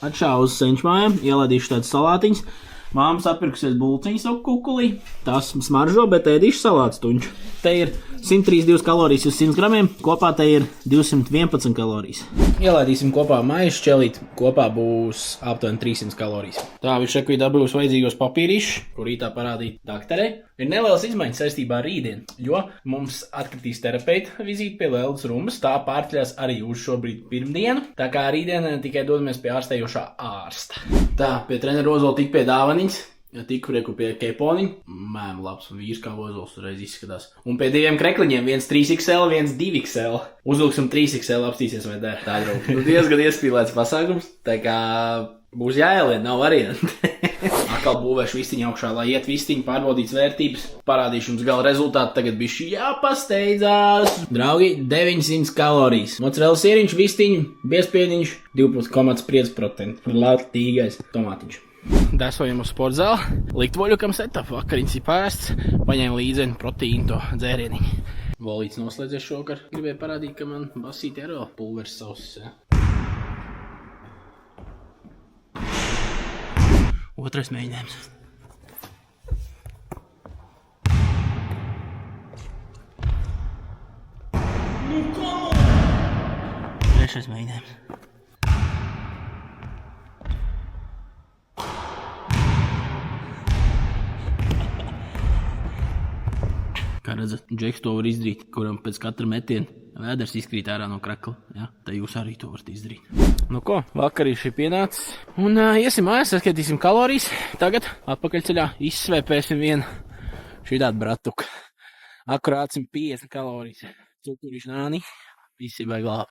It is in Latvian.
Atšāvu uz senčmājām, ielaidīšu tādas salātiņas. Māmas atpirkusies bulciņas ar kukulī. Tās smaržo, bet ēdīšu salāts tuņš. Te ir 132 kalorijas uz 100 gramiem, kopā te ir 211 kalorijas. Ielaidīsim kopā maisu šķelīt, kopā būs aptuveni 300 kalorijas. Tā, viņš šeit dabūs vajadzīgos papīrīšus, kur rītā parādīt dakterei. Ir nelielas izmaiņas saistībā ar rītdienu, jo mums atkritīs terapeita vizīte pie Leldas Rumbas, tā pārķļās arī uz šobrīd pirmdienu, tā kā rītdienā tikai dodamies pie ārstējošā ārsta. Tā, pie trenera Ozola tik pie dāvaniņas, tik prieku pie keponiņa, mēm labs un vīrs kā Ozols reiz izskatās. Un pie diviem krekliņiem, viens 3XL, viens 2XL. Uzlūksim 3XL, apstīsies vai der. Tā jau diezgan iespīlēts pasākums, tā kā būs jāielien, nav varianti. Atkal būvēšu vistiņu augšā, lai iet vistiņu, pārbaudīts vērtības. Parādīšu jums gala rezultātu, tagad bišķi jāpasteidzās. Draugi, 900 kalorijas. Mozzarella sieriņš, vistiņu, biezpieniņš, 2,5% latīgais tomātiņš. Desojam uz sportzāli, liktvoļukam setup, vakariņas ir pēsts, paņēmu līdzeni proteīnu to dzērieniņu. Volīts noslēdzies šokar, gribēju parādīt, ka man basīti ir vēl pulveris sausis, ja? Otrais mēģinājums. Trešais mēģinājums. Kā redzat, Džeks to var izdarīt, kuram pēc katra metiena vēders izkrīt ārā no krakla. Ja? Tā jūs arī to varat izdarīt. Nu ko, vakarīši ir pienācis. Un iesim mājās, saskaitīsim kalorijas. Tagad atpakaļceļā izsvēpēsim vienu šī tādu bratuku. Akurāt 150 kalorijas. Cukuriši nāni, visi vai glāb.